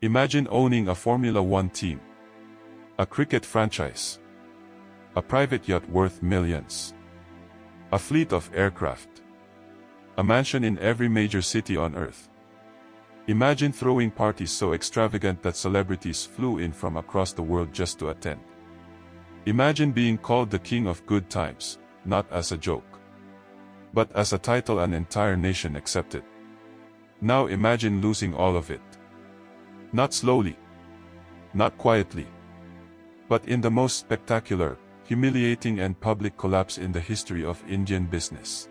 Imagine owning a Formula One team, a cricket franchise, a private yacht worth millions, a fleet of aircraft, a mansion in every major city on Earth. Imagine throwing parties so extravagant that celebrities flew in from across the world just to attend. Imagine being called the king of good times, not as a joke, but as a title an entire nation accepted. Now imagine losing all of it. Not slowly, not quietly, but in the most spectacular, humiliating and public collapse in the history of Indian business.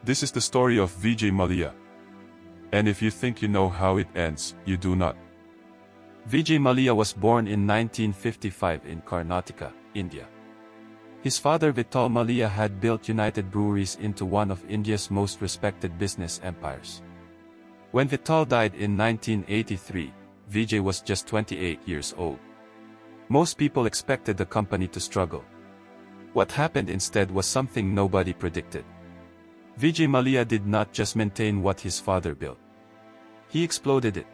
This is the story of Vijay Mallya. And if you think you know how it ends, you do not. Vijay Mallya was born in 1955 in Karnataka, India. His father Vijay Mallya had built United Breweries into one of India's most respected business empires. When Vijay died in 1983, Vijay was just 28 years old. Most people expected the company to struggle. What happened instead was something nobody predicted. Vijay Mallya did not just maintain what his father built. He exploded it.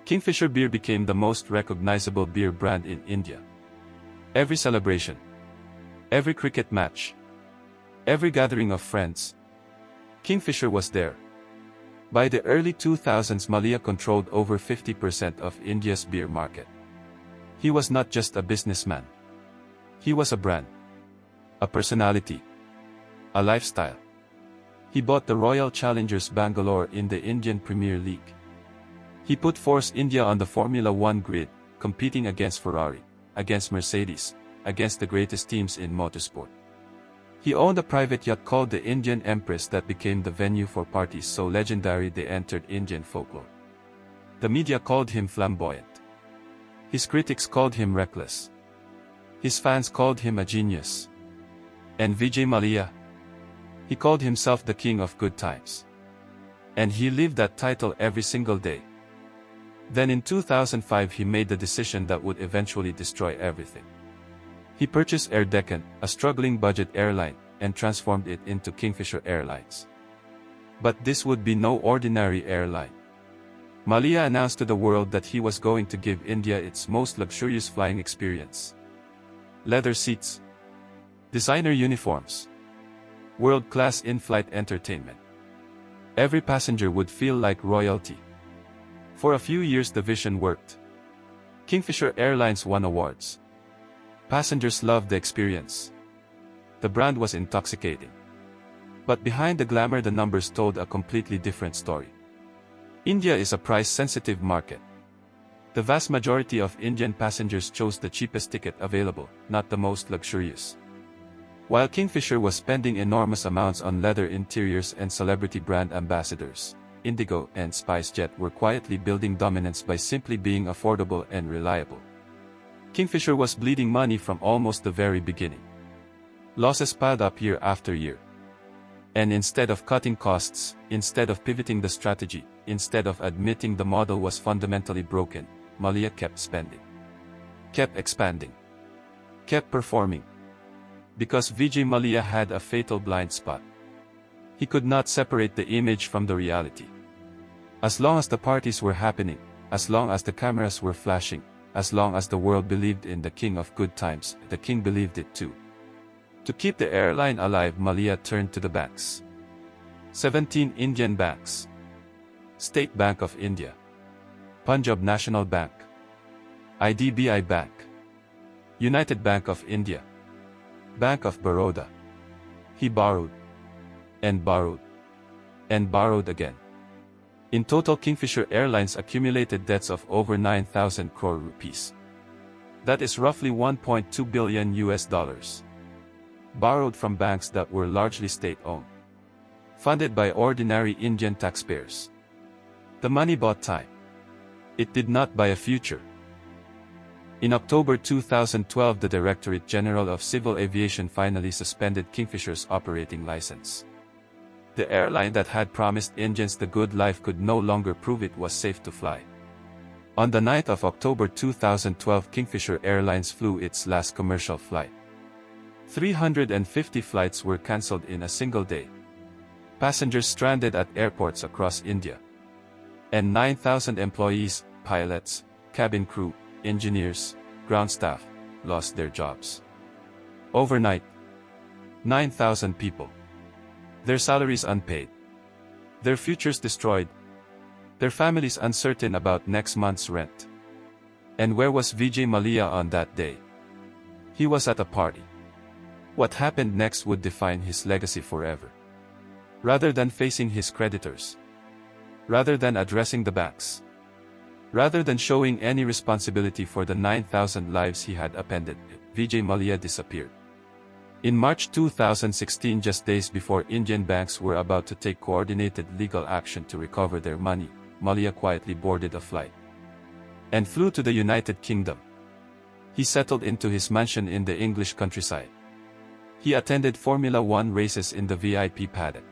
Kingfisher beer became the most recognizable beer brand in India. Every celebration, every cricket match, every gathering of friends, Kingfisher was there. By the early 2000s, Mallya controlled over 50% of India's beer market. He was not just a businessman. He was a brand, a personality, a lifestyle. He bought the Royal Challengers Bangalore in the Indian Premier League. He put Force India on the Formula One grid, competing against Ferrari, against Mercedes, against the greatest teams in motorsport. He owned a private yacht called the Indian Empress that became the venue for parties so legendary they entered Indian folklore. The media called him flamboyant. His critics called him reckless. His fans called him a genius. And Vijay Mallya? He called himself the king of good times. And he lived that title every single day. Then in 2005 he made the decision that would eventually destroy everything. He purchased Air Deccan, a struggling budget airline, and transformed it into Kingfisher Airlines. But this would be no ordinary airline. Mallya announced to the world that he was going to give India its most luxurious flying experience. Leather seats, designer uniforms, world-class in-flight entertainment. Every passenger would feel like royalty. For a few years the vision worked. Kingfisher Airlines won awards. Passengers loved the experience. The brand was intoxicating. But behind the glamour the numbers told a completely different story. India is a price-sensitive market. The vast majority of Indian passengers chose the cheapest ticket available, not the most luxurious. While Kingfisher was spending enormous amounts on leather interiors and celebrity brand ambassadors, Indigo and SpiceJet were quietly building dominance by simply being affordable and reliable. Kingfisher was bleeding money from almost the very beginning. Losses piled up year after year. And instead of cutting costs, instead of pivoting the strategy, instead of admitting the model was fundamentally broken, Mallya kept spending, kept expanding, kept performing. Because Vijay Mallya had a fatal blind spot. He could not separate the image from the reality. As long as the parties were happening, as long as the cameras were flashing, as long as the world believed in the king of good times, the king believed it too. To keep the airline alive, Mallya turned to the banks. 17 Indian banks. State Bank of India, Punjab National Bank, IDBI Bank, United Bank of India, Bank of Baroda. He borrowed, and borrowed, and borrowed again. In total, Kingfisher Airlines accumulated debts of over 9,000 crore rupees. That is roughly $1.2 billion US. Borrowed from banks that were largely state-owned. Funded by ordinary Indian taxpayers. The money bought time. It did not buy a future. In October 2012, the Directorate General of Civil Aviation finally suspended Kingfisher's operating license. The airline that had promised Indians the good life could no longer prove it was safe to fly. On the 9th of October 2012, Kingfisher Airlines flew its last commercial flight. 350 flights were cancelled in a single day. Passengers stranded at airports across India. And 9,000 employees, pilots, cabin crew, engineers, ground staff, lost their jobs. Overnight. 9,000 people. Their salaries unpaid. Their futures destroyed. Their families uncertain about next month's rent. And where was Vijay Mallya on that day? He was at a party. What happened next would define his legacy forever. Rather than facing his creditors. Rather than addressing the banks. Rather than showing any responsibility for the 9,000 lives he had upended, Vijay Mallya disappeared. In March 2016, just days before Indian banks were about to take coordinated legal action to recover their money, Mallya quietly boarded a flight and flew to the United Kingdom. He settled into his mansion in the English countryside. He attended Formula One races in the VIP paddock.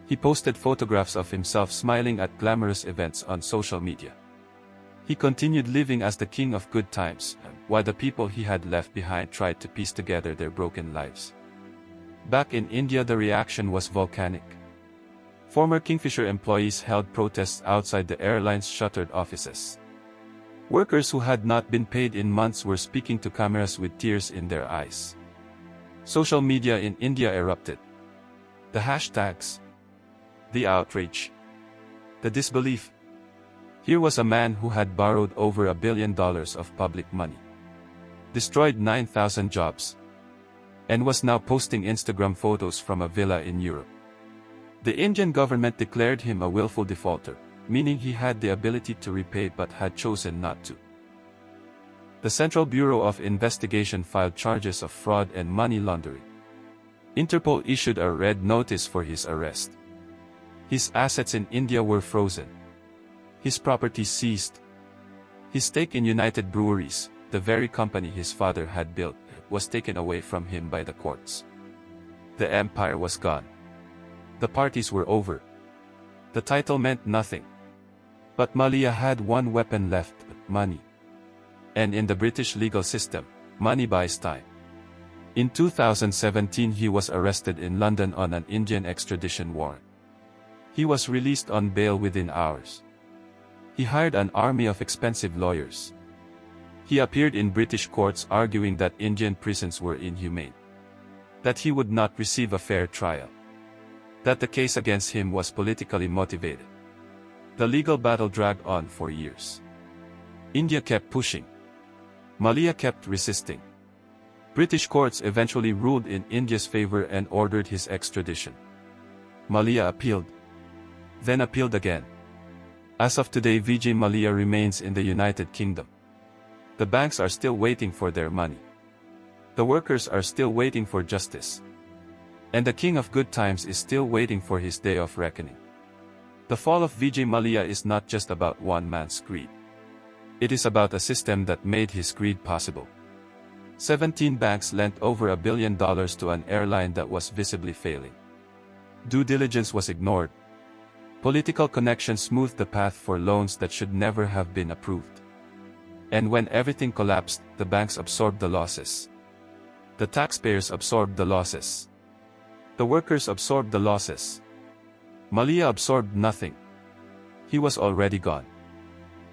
He posted photographs of himself smiling at glamorous events on social media. He continued living as the king of good times, while the people he had left behind tried to piece together their broken lives. Back in India, the reaction was volcanic. Former Kingfisher employees held protests outside the airline's shuttered offices. Workers who had not been paid in months were speaking to cameras with tears in their eyes. Social media in India erupted. The hashtags, the outrage, the disbelief. Here was a man who had borrowed over $1 billion of public money, destroyed 9,000 jobs, and was now posting Instagram photos from a villa in Europe. The Indian government declared him a willful defaulter, meaning he had the ability to repay but had chosen not to. The Central Bureau of Investigation filed charges of fraud and money laundering. Interpol issued a red notice for his arrest. His assets in India were frozen. His property seized. His stake in United Breweries, the very company his father had built, was taken away from him by the courts. The empire was gone. The parties were over. The title meant nothing. But Mallya had one weapon left, money. And in the British legal system, money buys time. In 2017 he was arrested in London on an Indian extradition warrant. He was released on bail within hours. He hired an army of expensive lawyers. He appeared in British courts arguing that Indian prisons were inhumane. That he would not receive a fair trial. That the case against him was politically motivated. The legal battle dragged on for years. India kept pushing. Mallya kept resisting. British courts eventually ruled in India's favor and ordered his extradition. Mallya appealed. Then appealed again. As of today, Vijay Mallya remains in the United Kingdom. The banks are still waiting for their money. The workers are still waiting for justice. And the king of good times is still waiting for his day of reckoning. The fall of Vijay Mallya is not just about one man's greed. It is about a system that made his greed possible. 17 banks lent over $1 billion to an airline that was visibly failing. Due diligence was ignored. Political connections smoothed the path for loans that should never have been approved. And when everything collapsed, the banks absorbed the losses. The taxpayers absorbed the losses. The workers absorbed the losses. Mallya absorbed nothing. He was already gone.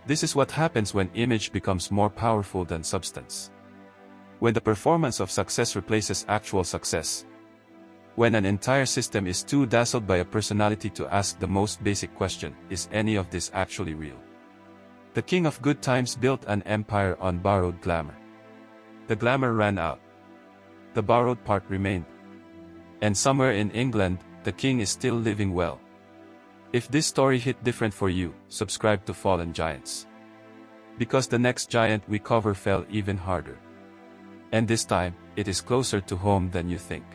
This is what happens when image becomes more powerful than substance. When the performance of success replaces actual success. When an entire system is too dazzled by a personality to ask the most basic question, is any of this actually real? The king of good times built an empire on borrowed glamour. The glamour ran out. The borrowed part remained. And somewhere in England, the king is still living well. If this story hit different for you, subscribe to Fallen Giants. Because the next giant we cover fell even harder. And this time, it is closer to home than you think.